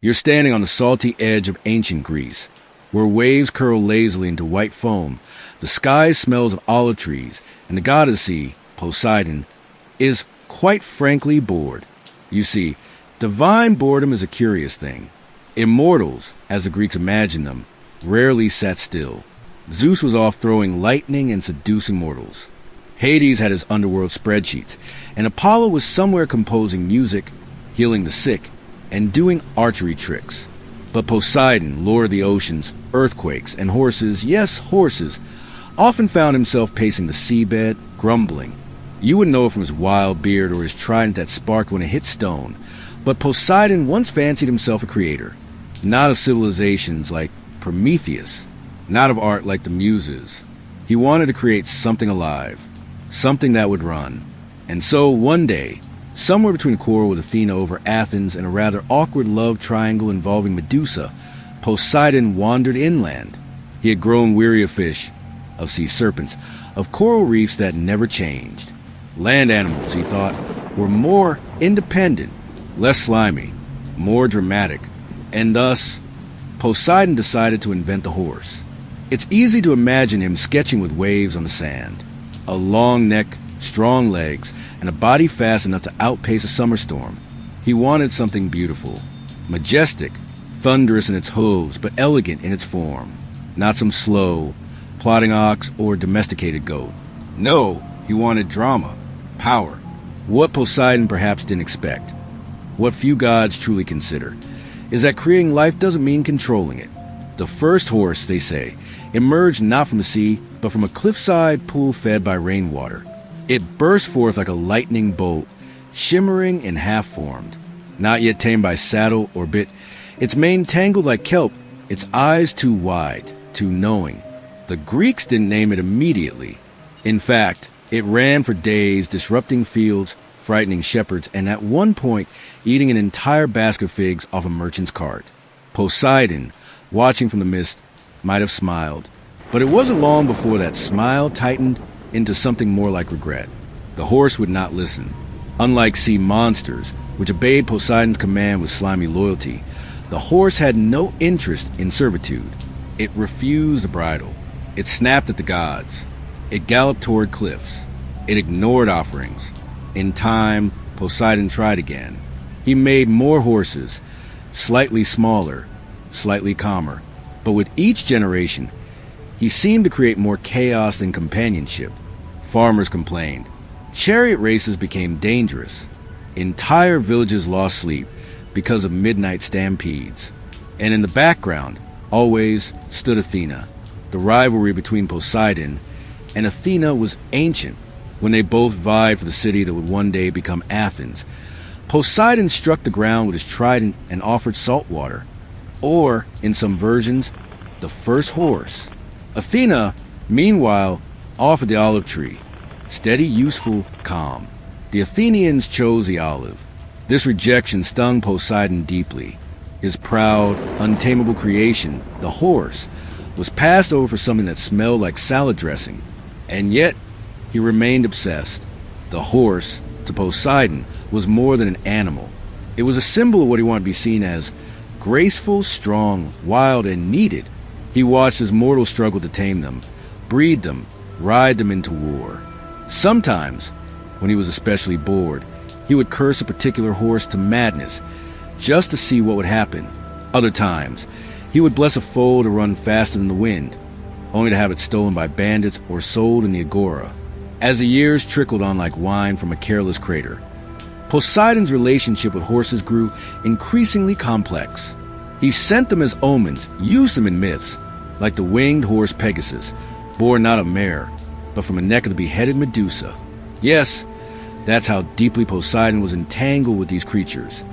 You're standing on the salty edge of ancient Greece, where waves curl lazily into white foam, the sky smells of olive trees, and the god of the sea, Poseidon, is quite frankly bored. You see, divine boredom is a curious thing. Immortals, as the Greeks imagined them, rarely sat still. Zeus was off throwing lightning and seducing mortals. Hades had his underworld spreadsheets, and Apollo was somewhere composing music, healing the sick, and doing archery tricks. But Poseidon, lord of the oceans, earthquakes, and horses, yes, horses, often found himself pacing the seabed, grumbling. You wouldn't know it from his wild beard or his trident that sparked when it hit stone, but Poseidon once fancied himself a creator, not of civilizations like Prometheus, not of art like the Muses. He wanted to create something alive, something that would run. And so, one day, somewhere between a quarrel with Athena over Athens and a rather awkward love triangle involving Medusa, Poseidon wandered inland. He had grown weary of fish, of sea serpents, of coral reefs that never changed. Land animals, he thought, were more independent, less slimy, more dramatic, and thus, Poseidon decided to invent the horse. It's easy to imagine him sketching with waves on the sand. A long neck, strong legs, and a body fast enough to outpace a summer storm. He wanted something beautiful, majestic, thunderous in its hooves, but elegant in its form. Not some slow, plodding ox or domesticated goat. No, he wanted drama, power. What Poseidon perhaps didn't expect, what few gods truly consider, is that creating life doesn't mean controlling it. The first horse, they say, emerged not from the sea, but from a cliffside pool fed by rainwater. It burst forth like a lightning bolt, shimmering and half-formed. Not yet tamed by saddle or bit, its mane tangled like kelp, its eyes too wide, too knowing. The Greeks didn't name it immediately. In fact, it ran for days, disrupting fields, frightening shepherds, and at one point eating an entire basket of figs off a merchant's cart. Poseidon, watching from the mist, might have smiled. But it wasn't long before that smile tightened into something more like regret. The horse would not listen. Unlike sea monsters, which obeyed Poseidon's command with slimy loyalty, the horse had no interest in servitude. It refused the bridle. It snapped at the gods. It galloped toward cliffs. It ignored offerings. In time, Poseidon tried again. He made more horses, slightly smaller, slightly calmer. But with each generation, he seemed to create more chaos than companionship. Farmers complained. Chariot races became dangerous. Entire villages lost sleep because of midnight stampedes. And in the background, always stood Athena. The rivalry between Poseidon and Athena was ancient, when they both vied for the city that would one day become Athens. Poseidon struck the ground with his trident and offered salt water, or, in some versions, the first horse. Athena, meanwhile, offered the olive tree, steady, useful, calm. The Athenians chose the olive. This rejection stung Poseidon deeply. His proud, untamable creation, the horse, was passed over for something that smelled like salad dressing. And yet, he remained obsessed. The horse, to Poseidon, was more than an animal. It was a symbol of what he wanted to be seen as: graceful, strong, wild, and needed. He watched as mortals struggled to tame them, breed them, ride them into war. Sometimes, when he was especially bored, he would curse a particular horse to madness, just to see what would happen. Other times, he would bless a foal to run faster than the wind, only to have it stolen by bandits or sold in the agora. As the years trickled on like wine from a careless crater, Poseidon's relationship with horses grew increasingly complex. He sent them as omens, used them in myths, like the winged horse Pegasus, born not of mare, but from a neck of the beheaded Medusa. Yes, that's how deeply Poseidon was entangled with these creatures.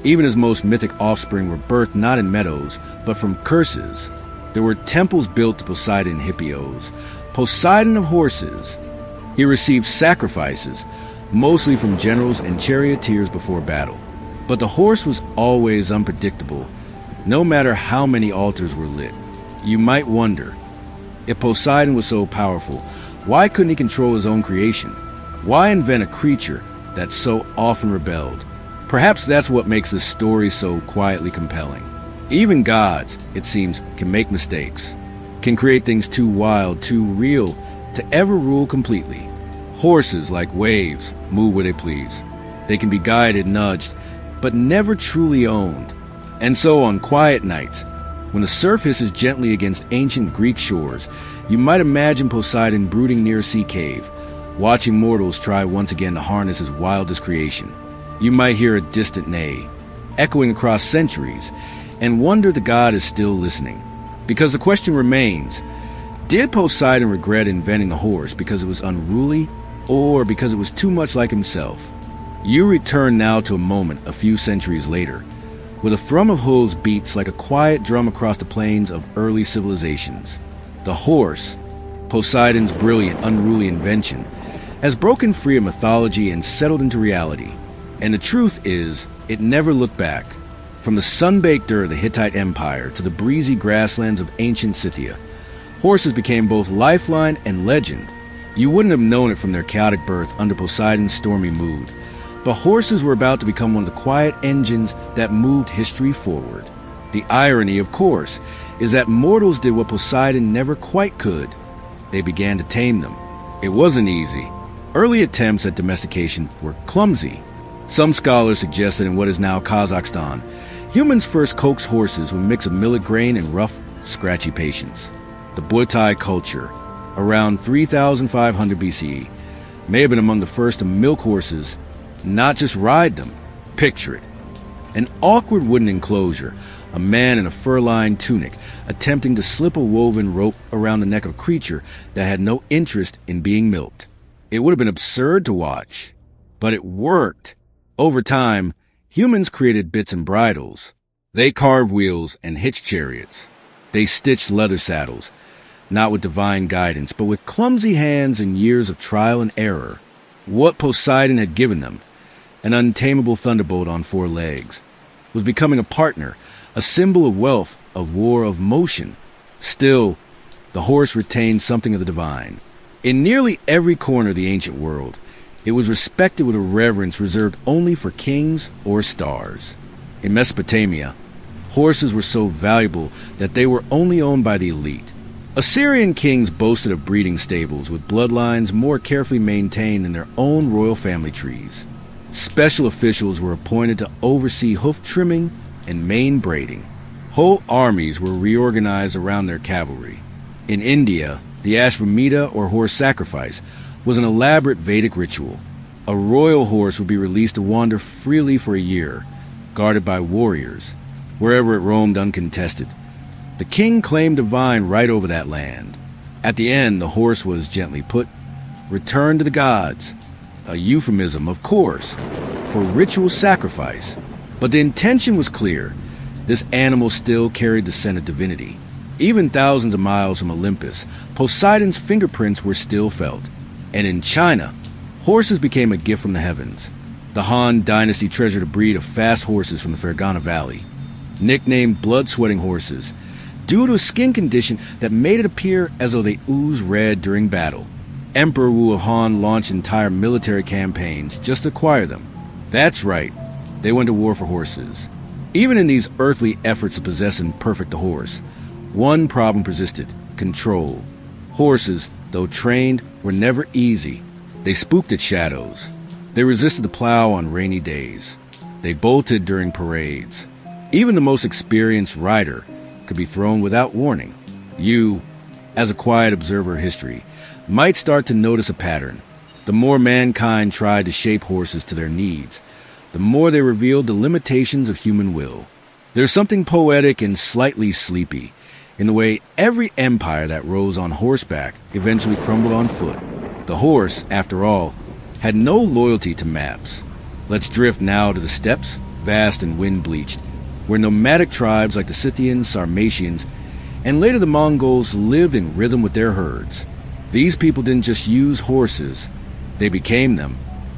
Even his most mythic offspring were birthed not in meadows, but from curses. There were temples built to Poseidon Hippios, Poseidon of horses. He received sacrifices, mostly from generals and charioteers before battle. But the horse was always unpredictable, no matter how many altars were lit. You might wonder, if Poseidon was so powerful, why couldn't he control his own creation? Why invent a creature that so often rebelled? Perhaps that's what makes this story so quietly compelling. Even gods, it seems, can make mistakes, can create things too wild, too real to ever rule completely. Horses, like waves, move where they please. They can be guided, nudged, but never truly owned. And so on quiet nights, when the surf hisses gently against ancient Greek shores, you might imagine Poseidon brooding near a sea cave, watching mortals try once again to harness his wildest creation. You might hear a distant neigh, echoing across centuries, and wonder the god is still listening. Because the question remains, did Poseidon regret inventing the horse because it was unruly, or because it was too much like himself? You return now to a moment a few centuries later, where the thrum of hooves beats like a quiet drum across the plains of early civilizations. The horse, Poseidon's brilliant, unruly invention, has broken free of mythology and settled into reality. And the truth is, it never looked back. From the sun-baked dirt of the Hittite Empire to the breezy grasslands of ancient Scythia, horses became both lifeline and legend. You wouldn't have known it from their chaotic birth under Poseidon's stormy mood, but horses were about to become one of the quiet engines that moved history forward. The irony, of course, is that mortals did what Poseidon never quite could. They began to tame them. It wasn't easy. Early attempts at domestication were clumsy. Some scholars suggest that in what is now Kazakhstan, humans first coaxed horses with a mix of millet grain and rough, scratchy patience. The Butai culture, around 3,500 BCE, may have been among the first to milk horses, not just ride them. Picture it. An awkward wooden enclosure, a man in a fur-lined tunic attempting to slip a woven rope around the neck of a creature that had no interest in being milked. It would have been absurd to watch, but it worked. Over time, humans created bits and bridles. They carved wheels and hitched chariots. They stitched leather saddles, not with divine guidance, but with clumsy hands and years of trial and error. What Poseidon had given them, an untamable thunderbolt on four legs, was becoming a partner, a symbol of wealth, of war, of motion. Still, the horse retained something of the divine. In nearly every corner of the ancient world, it was respected with a reverence reserved only for kings or stars. In Mesopotamia, horses were so valuable that they were only owned by the elite. Assyrian kings boasted of breeding stables with bloodlines more carefully maintained than their own royal family trees. Special officials were appointed to oversee hoof trimming and mane braiding. Whole armies were reorganized around their cavalry. In India, the Ashvamedha, or horse sacrifice, was an elaborate Vedic ritual. A royal horse would be released to wander freely for a year, guarded by warriors, wherever it roamed uncontested. The king claimed divine right over that land. At the end, the horse was, gently put, returned to the gods, a euphemism, of course, for ritual sacrifice. But the intention was clear. This animal still carried the scent of divinity. Even thousands of miles from Olympus, Poseidon's fingerprints were still felt. And in China, horses became a gift from the heavens. The Han dynasty treasured a breed of fast horses from the Fergana Valley, nicknamed blood-sweating horses, due to a skin condition that made it appear as though they oozed red during battle. Emperor Wu of Han launched entire military campaigns just to acquire them. That's right, they went to war for horses. Even in these earthly efforts to possess and perfect the horse, one problem persisted: control. Horses, though trained, were never easy. They spooked at shadows. They resisted the plow on rainy days. They bolted during parades. Even the most experienced rider could be thrown without warning. You, as a quiet observer of history, might start to notice a pattern. The more mankind tried to shape horses to their needs, the more they revealed the limitations of human will. There's something poetic and slightly sleepy in the way every empire that rose on horseback eventually crumbled on foot. The horse, after all, had no loyalty to maps. Let's drift now to the steppes, vast and wind-bleached, where nomadic tribes like the Scythians, Sarmatians, and later the Mongols lived in rhythm with their herds. These people didn't just use horses, they became them.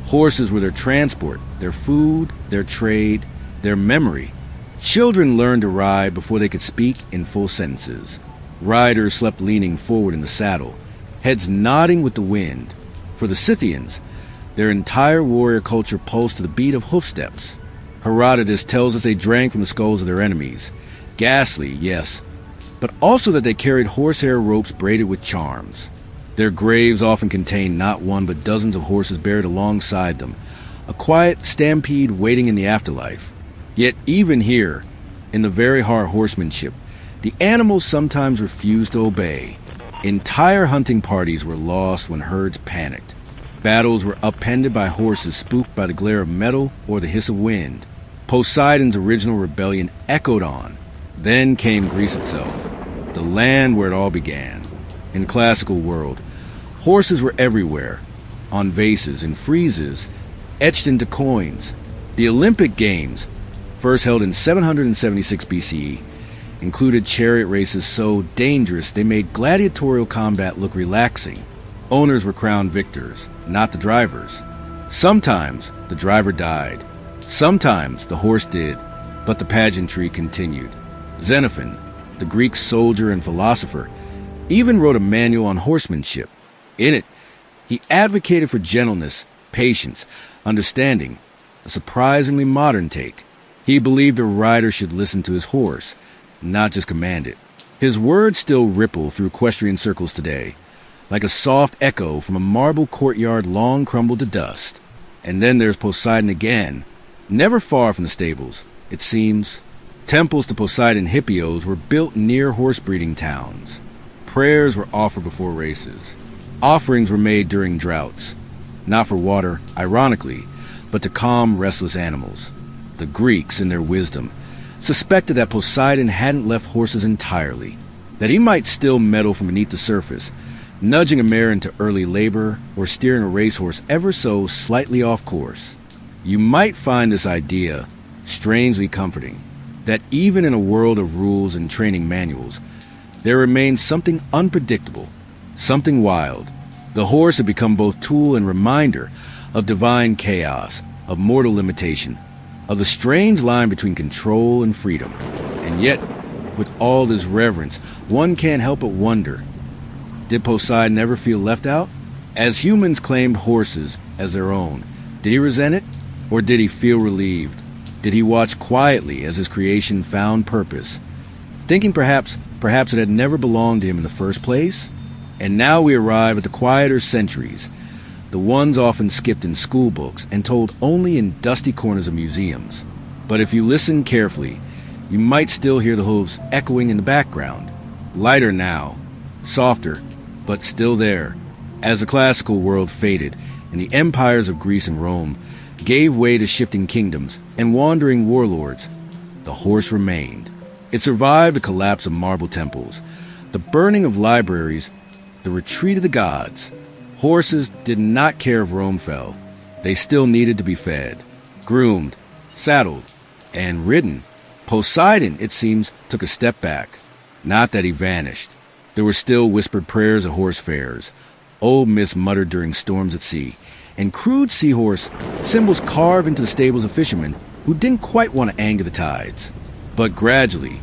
Horses were their transport, their food, their trade, their memory. Children learned to ride before they could speak in full sentences. Riders slept leaning forward in the saddle, heads nodding with the wind. For the Scythians, their entire warrior culture pulsed to the beat of hoofsteps. Herodotus tells us they drank from the skulls of their enemies. Ghastly, yes, but also that they carried horsehair ropes braided with charms. Their graves often contained not one but dozens of horses buried alongside them, a quiet stampede waiting in the afterlife. Yet even here, in the very hard horsemanship, the animals sometimes refused to obey. Entire hunting parties were lost when herds panicked. Battles were upended by horses spooked by the glare of metal or the hiss of wind. Poseidon's original rebellion echoed on. Then came Greece itself, the land where it all began. In the classical world, horses were everywhere, on vases and friezes, etched into coins. The Olympic Games, first held in 776 BCE, included chariot races so dangerous they made gladiatorial combat look relaxing. Owners were crowned victors, not the drivers. Sometimes the driver died. Sometimes the horse did, but the pageantry continued. Xenophon, the Greek soldier and philosopher, even wrote a manual on horsemanship. In it, he advocated for gentleness, patience, understanding, a surprisingly modern take. He believed a rider should listen to his horse, not just command it. His words still ripple through equestrian circles today, like a soft echo from a marble courtyard long crumbled to dust. And then there's Poseidon again, never far from the stables, it seems. Temples to Poseidon hippios were built near horse-breeding towns. Prayers were offered before races. Offerings were made during droughts, not for water, ironically, but to calm restless animals. The Greeks, in their wisdom, suspected that Poseidon hadn't left horses entirely, that he might still meddle from beneath the surface, nudging a mare into early labor or steering a racehorse ever so slightly off course. You might find this idea strangely comforting, that even in a world of rules and training manuals, there remains something unpredictable, something wild. The horse had become both tool and reminder of divine chaos, of mortal limitation, of the strange line between control and freedom. And yet, with all this reverence, one can't help but wonder, did Poseidon ever feel left out? As humans claimed horses as their own, did he resent it? Or did he feel relieved? Did he watch quietly as his creation found purpose, thinking perhaps it had never belonged to him in the first place? And now we arrive at the quieter centuries, the ones often skipped in school books and told only in dusty corners of museums. But if you listen carefully, you might still hear the hooves echoing in the background. Lighter now, softer, but still there. As the classical world faded and the empires of Greece and Rome gave way to shifting kingdoms and wandering warlords, the horse remained. It survived the collapse of marble temples, the burning of libraries, the retreat of the gods. Horses did not care if Rome fell. They still needed to be fed, groomed, saddled, and ridden. Poseidon, it seems, took a step back. Not that he vanished. There were still whispered prayers at horse fairs, old myths muttered during storms at sea, and crude seahorse symbols carved into the stables of fishermen who didn't quite want to anger the tides. But gradually,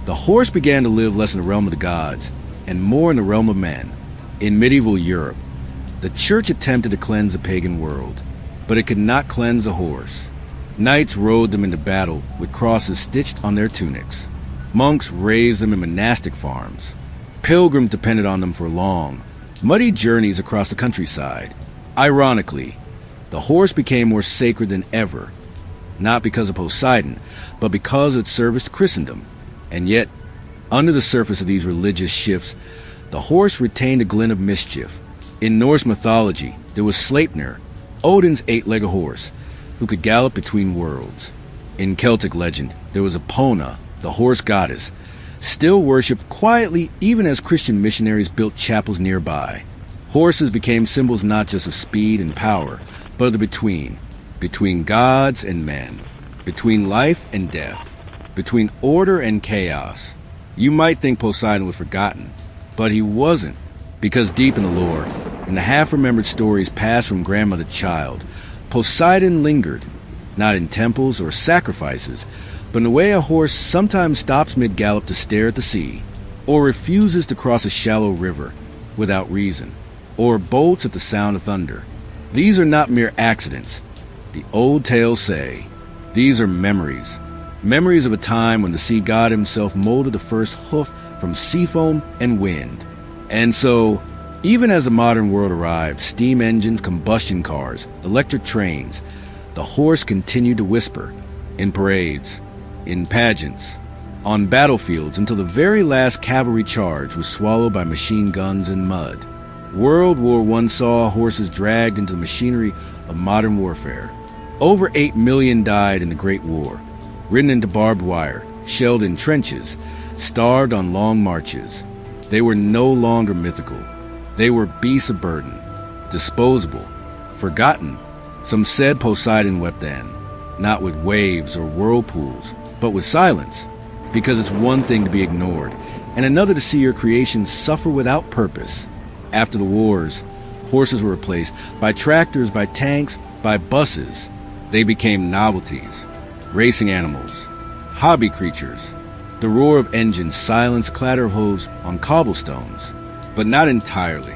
the horse began to live less in the realm of the gods and more in the realm of men. In medieval Europe, the church attempted to cleanse the pagan world, but it could not cleanse the horse. Knights rode them into battle with crosses stitched on their tunics. Monks raised them in monastic farms. Pilgrims depended on them for long, muddy journeys across the countryside. Ironically, the horse became more sacred than ever, not because of Poseidon, but because it serviced Christendom. And yet, under the surface of these religious shifts, the horse retained a glint of mischief. In Norse mythology, there was Sleipnir, Odin's eight-legged horse, who could gallop between worlds. In Celtic legend, there was Epona, the horse goddess, still worshipped quietly even as Christian missionaries built chapels nearby. Horses became symbols not just of speed and power, but of the between gods and men, between life and death, between order and chaos. You might think Poseidon was forgotten, but he wasn't, because deep in the lore, in the half-remembered stories passed from grandmother to child, Poseidon lingered, not in temples or sacrifices, but in the way a horse sometimes stops mid-gallop to stare at the sea, or refuses to cross a shallow river without reason, or bolts at the sound of thunder. These are not mere accidents. The old tales say, These are memories. Memories of a time when the sea god himself molded the first hoof from sea foam and wind. And so, even as the modern world arrived, steam engines, combustion cars, electric trains, the horse continued to whisper in parades, in pageants, on battlefields until the very last cavalry charge was swallowed by machine guns and mud. World War I saw horses dragged into the machinery of modern warfare. Over 8 million died in the Great War, ridden into barbed wire, shelled in trenches, starved on long marches. They were no longer mythical. They were beasts of burden, disposable, forgotten. Some said Poseidon wept then, not with waves or whirlpools, but with silence, because it's one thing to be ignored, and another to see your creation suffer without purpose. After the wars, horses were replaced by tractors, by tanks, by buses. They became novelties, racing animals, hobby creatures. The roar of engines silenced clatter of hooves on cobblestones, but not entirely.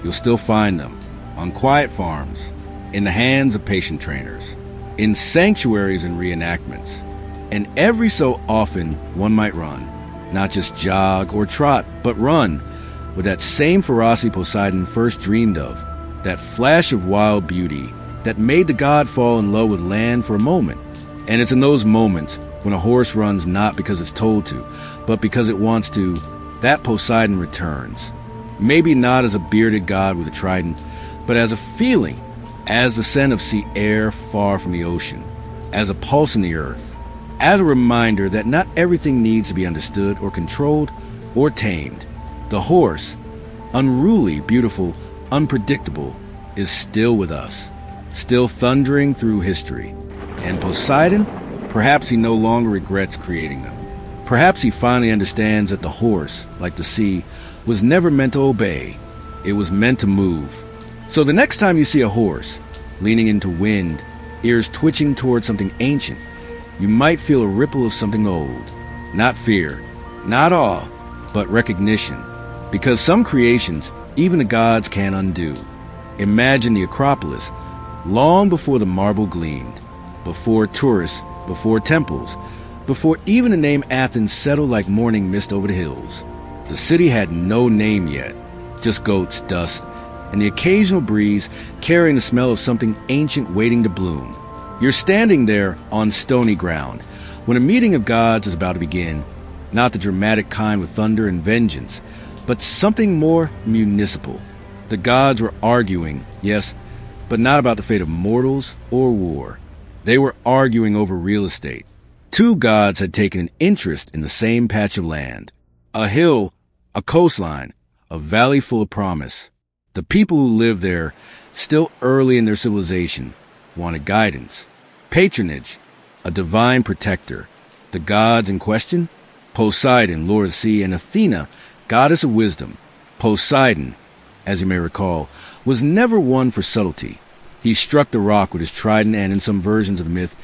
You'll still find them on quiet farms, in the hands of patient trainers, in sanctuaries and reenactments. And every so often, one might run, not just jog or trot, but run with that same ferocity Poseidon first dreamed of, that flash of wild beauty that made the god fall in love with land for a moment. And it's in those moments when a horse runs not because it's told to, but because it wants to, that Poseidon returns. Maybe not as a bearded god with a trident, but as a feeling, as the scent of sea air far from the ocean, as a pulse in the earth, as a reminder that not everything needs to be understood or controlled or tamed. The horse, unruly, beautiful, unpredictable, is still with us, still thundering through history. And Poseidon, perhaps he no longer regrets creating them. Perhaps he finally understands that the horse, like the sea, was never meant to obey. It was meant to move. So the next time you see a horse, leaning into wind, ears twitching towards something ancient, you might feel a ripple of something old. Not fear, not awe, but recognition. Because some creations, even the gods can't undo. Imagine the Acropolis, long before the marble gleamed, before tourists, before temples, before even the name Athens settled like morning mist over the hills. The city had no name yet, just goats, dust, and the occasional breeze carrying the smell of something ancient waiting to bloom. You're standing there on stony ground when a meeting of gods is about to begin, not the dramatic kind with thunder and vengeance, but something more municipal. The gods were arguing, yes, but not about the fate of mortals or war. They were arguing over real estate. Two gods had taken an interest in the same patch of land. A hill, a coastline, a valley full of promise. The people who lived there, still early in their civilization, wanted guidance, patronage, a divine protector. The gods in question? Poseidon, lord of the sea, and Athena, goddess of wisdom. Poseidon, as you may recall, was never one for subtlety. He struck the rock with his trident and, in some versions of the myth,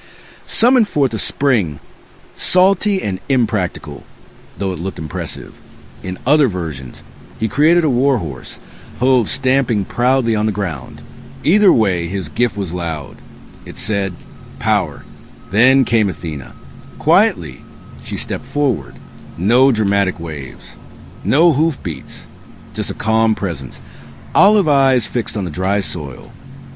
summoned forth a spring, salty and impractical, though it looked impressive. In other versions, he created a warhorse, hooves stamping proudly on the ground. Either way, his gift was loud. It said, power. Then came Athena. Quietly, she stepped forward. No dramatic waves. No hoofbeats. Just a calm presence. Olive eyes fixed on the dry soil.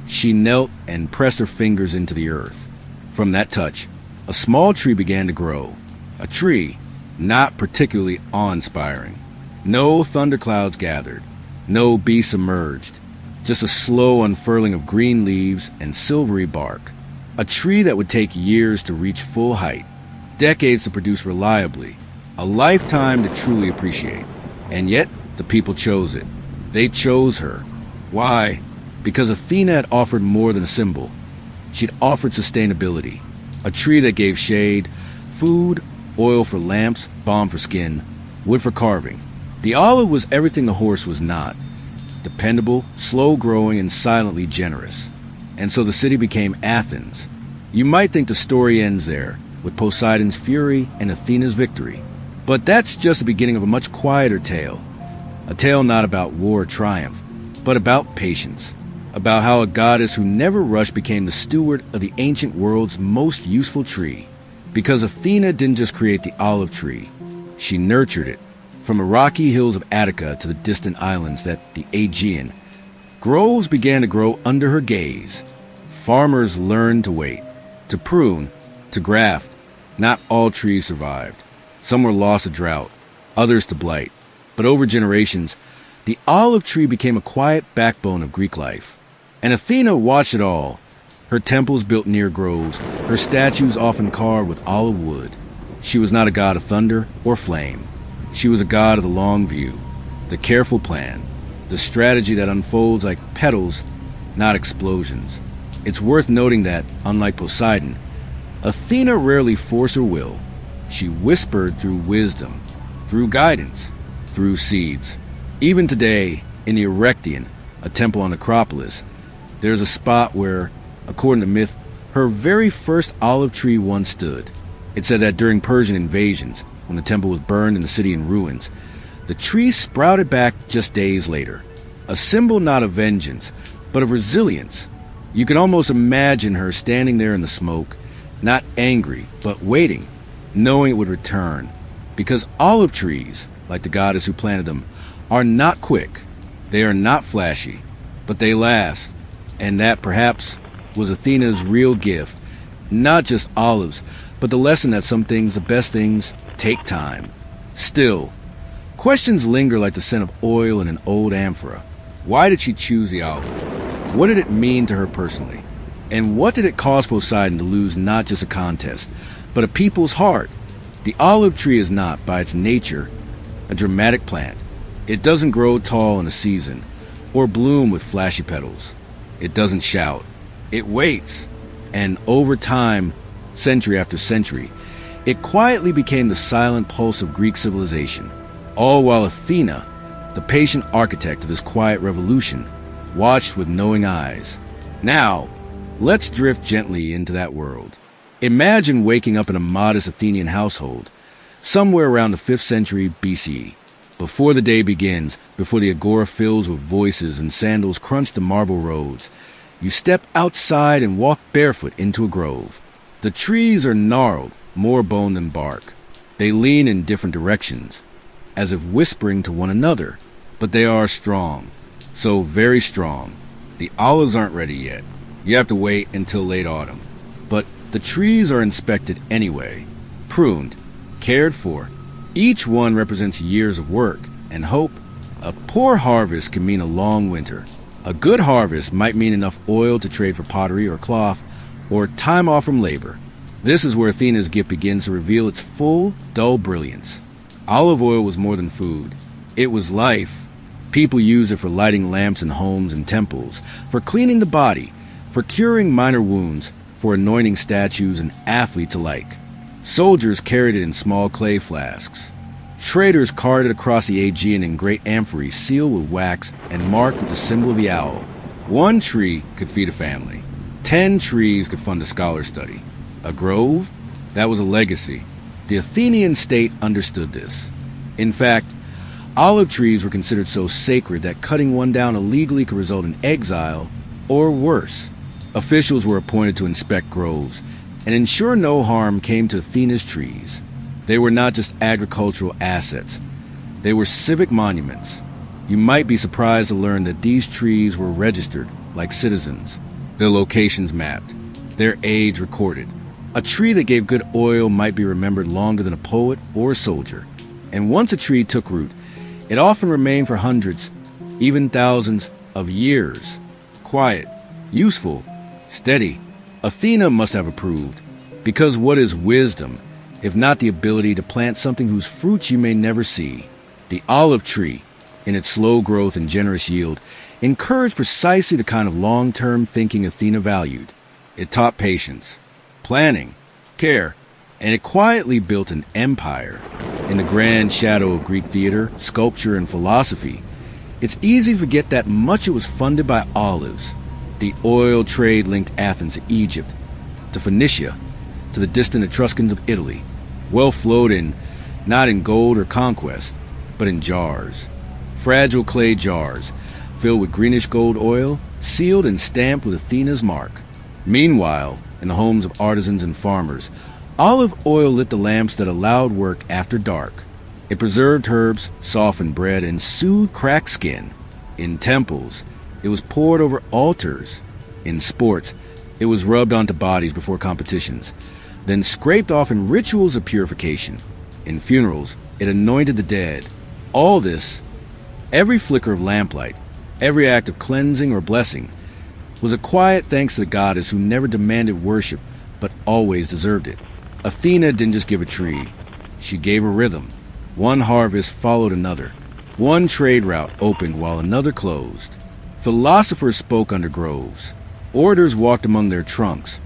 She knelt and pressed her fingers into the earth. From that touch, a small tree began to grow. A tree, not particularly awe-inspiring. No thunderclouds gathered. No beasts emerged. Just a slow unfurling of green leaves and silvery bark. A tree that would take years to reach full height, decades to produce reliably, a lifetime to truly appreciate. And yet, the people chose it. They chose her. Why? Because Athena had offered more than a symbol. She'd offered sustainability. A tree that gave shade, food, oil for lamps, balm for skin, wood for carving. The olive was everything the horse was not. Dependable, slow-growing, and silently generous. And so the city became Athens. You might think the story ends there, with Poseidon's fury and Athena's victory. But that's just the beginning of a much quieter tale. A tale not about war or triumph, but about patience. about how a goddess who never rushed became the steward of the ancient world's most useful tree. Because Athena didn't just create the olive tree, she nurtured it. From the rocky hills of Attica to the distant islands that the Aegean, groves began to grow under her gaze. Farmers learned to wait, to prune, to graft. Not all trees survived. Some were lost to drought, others to blight. But over generations, the olive tree became a quiet backbone of Greek life. And Athena watched it all. Her temples built near groves, her statues often carved with olive wood. She was not a god of thunder or flame. She was a god of the long view, the careful plan, the strategy that unfolds like petals, not explosions. It's worth noting that, unlike Poseidon, Athena rarely forced her will. She whispered through wisdom, through guidance, through seeds. Even today, in the Erechtheion, a temple on the Acropolis, there's a spot where, according to myth, her very first olive tree once stood. It said that during Persian invasions, when the temple was burned and the city in ruins, the tree sprouted back just days later. A symbol not of vengeance, but of resilience. You can almost imagine her standing there in the smoke, not angry, but waiting, knowing it would return. Because olive trees, like the goddess who planted them, are not quick. They are not flashy, but they last. And that, perhaps, was Athena's real gift. Not just olives, but the lesson that some things, the best things, take time. Still, questions linger like the scent of oil in an old amphora. Why did she choose the olive? What did it mean to her personally? And what did it cost Poseidon to lose not just a contest, but a people's heart? The olive tree is not, by its nature, a dramatic plant. It doesn't grow tall in a season, or bloom with flashy petals. It doesn't shout. It waits. And over time, century after century, it quietly became the silent pulse of Greek civilization, all while Athena, the patient architect of this quiet revolution, watched with knowing eyes. Now, let's drift gently into that world. Imagine waking up in a modest Athenian household, somewhere around the 5th century BCE. Before the day begins, before the agora fills with voices and sandals crunch the marble roads, you step outside and walk barefoot into a grove. The trees are gnarled, more bone than bark. They lean in different directions, as if whispering to one another. But they are strong, so very strong. The olives aren't ready yet. You have to wait until late autumn. But the trees are inspected anyway, pruned, cared for. Each one represents years of work and hope. A poor harvest can mean a long winter. A good harvest might mean enough oil to trade for pottery or cloth, or time off from labor. This is where Athena's gift begins to reveal its full, dull brilliance. Olive oil was more than food. It was life. People used it for lighting lamps in homes and temples, for cleaning the body, for curing minor wounds, for anointing statues and athletes alike. Soldiers carried it in small clay flasks. Traders carried it across the Aegean in great amphorae sealed with wax and marked with the symbol of the owl. 1 tree could feed a family. 10 trees could fund a scholar study. A grove? That was a legacy. The Athenian state understood this. In fact, olive trees were considered so sacred that cutting one down illegally could result in exile, or worse. Officials were appointed to inspect groves and ensure no harm came to Athena's trees. They were not just agricultural assets. They were civic monuments. You might be surprised to learn that these trees were registered like citizens, their locations mapped, their age recorded. A tree that gave good oil might be remembered longer than a poet or a soldier. And once a tree took root, it often remained for hundreds, even thousands of years. Quiet, useful, steady. Athena must have approved. Because what is wisdom, if not the ability to plant something whose fruits you may never see? The olive tree, in its slow growth and generous yield, encouraged precisely the kind of long-term thinking Athena valued. It taught patience, planning, care, and it quietly built an empire. In the grand shadow of Greek theater, sculpture, and philosophy, it's easy to forget that much it was funded by olives. The oil trade linked Athens to Egypt, to Phoenicia, to the distant Etruscans of Italy. Wealth flowed in, not in gold or conquest, but in jars. Fragile clay jars, filled with greenish gold oil, sealed and stamped with Athena's mark. Meanwhile, in the homes of artisans and farmers, olive oil lit the lamps that allowed work after dark. It preserved herbs, softened bread, and soothed cracked skin. In temples, it was poured over altars. In sports, it was rubbed onto bodies before competitions, then scraped off in rituals of purification. In funerals, it anointed the dead. All this, every flicker of lamplight, every act of cleansing or blessing, was a quiet thanks to the goddess who never demanded worship, but always deserved it. Athena didn't just give a tree. She gave a rhythm. One harvest followed another. One trade route opened while another closed. Philosophers spoke under groves. Orators walked among their trunks,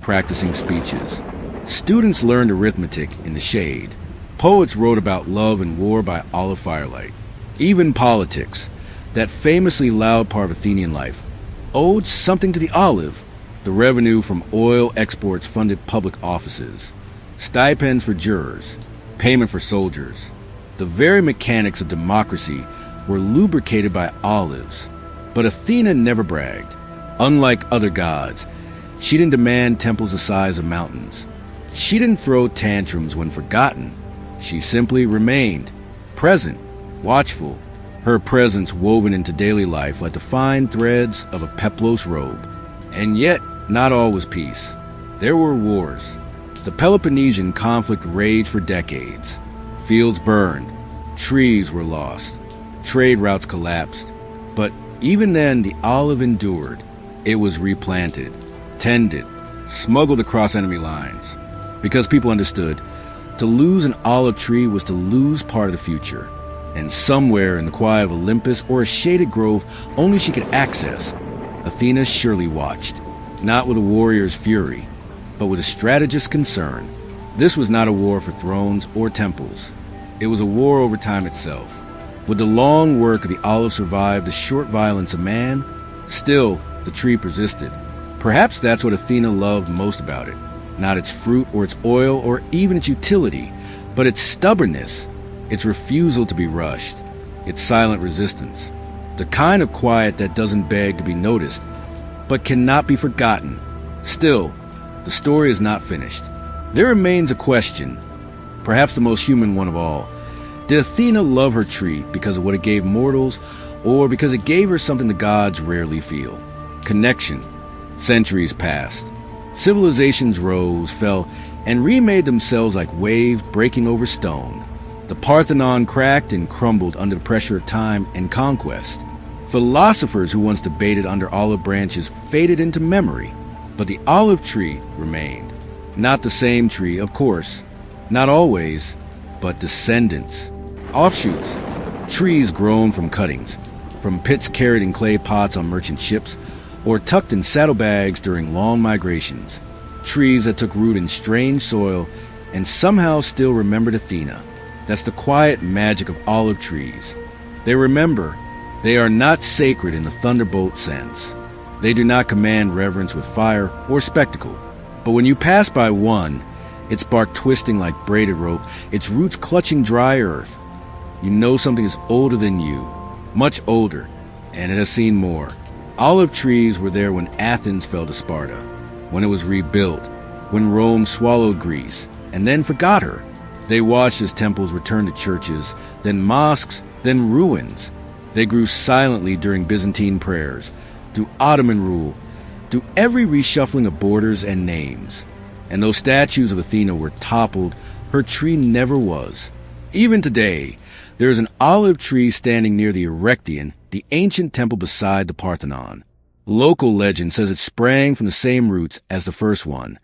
practicing speeches. Students learned arithmetic in the shade. Poets wrote about love and war by olive firelight. Even politics, that famously loud part of Athenian life, owed something to the olive. The revenue from oil exports funded public offices, stipends for jurors, payment for soldiers. The very mechanics of democracy were lubricated by olives. But Athena never bragged. Unlike other gods, she didn't demand temples the size of mountains. She didn't throw tantrums when forgotten. She simply remained, present, watchful, her presence woven into daily life like the fine threads of a peplos robe. And yet, not all was peace. There were wars. The Peloponnesian conflict raged for decades. Fields burned, trees were lost, trade routes collapsed. But even then, the olive endured. It was replanted, tended, smuggled across enemy lines. Because people understood, to lose an olive tree was to lose part of the future. And somewhere in the quiet of Olympus or a shaded grove only she could access, Athena surely watched, not with a warrior's fury, but with a strategist's concern. This was not a war for thrones or temples. It was a war over time itself. Would the long work of the olive survive the short violence of man? Still, the tree persisted. Perhaps that's what Athena loved most about it. Not its fruit or its oil or even its utility, but its stubbornness, its refusal to be rushed, its silent resistance. The kind of quiet that doesn't beg to be noticed, but cannot be forgotten. Still, the story is not finished. There remains a question, perhaps the most human one of all. Did Athena love her tree because of what it gave mortals, or because it gave her something the gods rarely feel? Connection. Centuries passed. Civilizations rose, fell, and remade themselves like waves breaking over stone. The Parthenon cracked and crumbled under the pressure of time and conquest. Philosophers who once debated under olive branches faded into memory, but the olive tree remained. Not the same tree, of course. Not always, but descendants. Offshoots. Trees grown from cuttings, from pits carried in clay pots on merchant ships, or tucked in saddlebags during long migrations. Trees that took root in strange soil and somehow still remembered Athena. That's the quiet magic of olive trees. They remember. They are not sacred in the thunderbolt sense. They do not command reverence with fire or spectacle. But when you pass by one, its bark twisting like braided rope, its roots clutching dry earth, you know something is older than you, much older, and it has seen more. Olive trees were there when Athens fell to Sparta, when it was rebuilt, when Rome swallowed Greece, and then forgot her. They watched as temples returned to churches, then mosques, then ruins. They grew silently during Byzantine prayers, through Ottoman rule, through every reshuffling of borders and names. And though statues of Athena were toppled, her tree never was. Even today, there is an olive tree standing near the Erechtheion, the ancient temple beside the Parthenon. Local legend says it sprang from the same roots as the first one.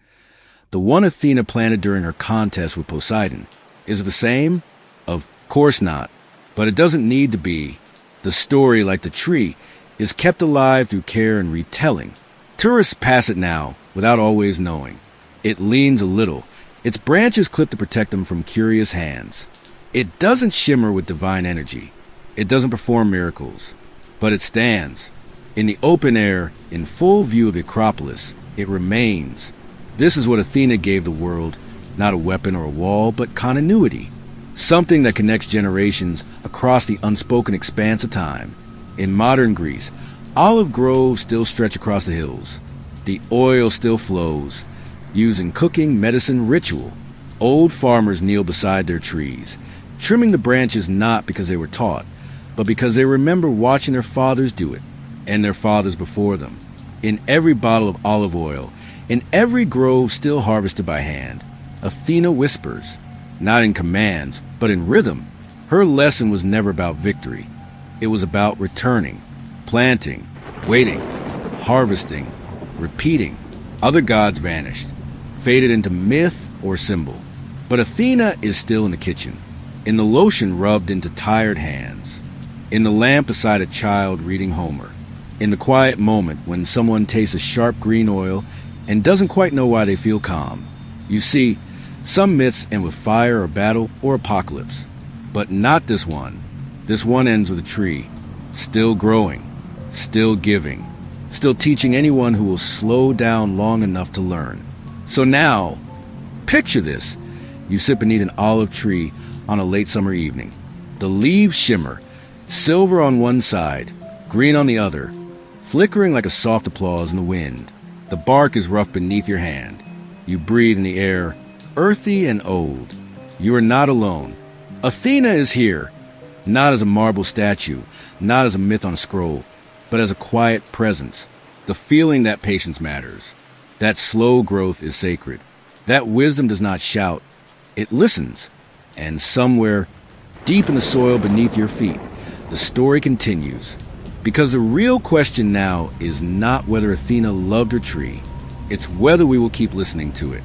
The one Athena planted during her contest with Poseidon. Is it the same? Of course not. But it doesn't need to be. The story, like the tree, is kept alive through care and retelling. Tourists pass it now, without always knowing. It leans a little. Its branches clip to protect them from curious hands. It doesn't shimmer with divine energy. It doesn't perform miracles. But it stands. In the open air, in full view of the Acropolis, it remains. This is what Athena gave the world, not a weapon or a wall, but continuity. Something that connects generations across the unspoken expanse of time. In modern Greece, olive groves still stretch across the hills. The oil still flows, used in cooking, medicine, ritual. Old farmers kneel beside their trees, trimming the branches not because they were taught, but because they remember watching their fathers do it, and their fathers before them. In every bottle of olive oil, in every grove still harvested by hand, Athena whispers, not in commands, but in rhythm. Her lesson was never about victory. It was about returning, planting, waiting, harvesting, repeating. Other gods vanished, faded into myth or symbol. But Athena is still in the kitchen, in the lotion rubbed into tired hands, in the lamp beside a child reading Homer, in the quiet moment when someone tastes a sharp green oil and doesn't quite know why they feel calm. You see, some myths end with fire or battle or apocalypse, but not this one. This one ends with a tree, still growing, still giving, still teaching anyone who will slow down long enough to learn. So now, picture this. You sit beneath an olive tree on a late summer evening. The leaves shimmer, silver on one side, green on the other, flickering like a soft applause in the wind. The bark is rough beneath your hand. You breathe in the air, earthy and old. You are not alone. Athena is here, not as a marble statue, not as a myth on a scroll, but as a quiet presence, the feeling that patience matters, that slow growth is sacred, that wisdom does not shout, it listens. And somewhere, deep in the soil beneath your feet, the story continues. Because the real question now is not whether Athena loved her tree, it's whether we will keep listening to it.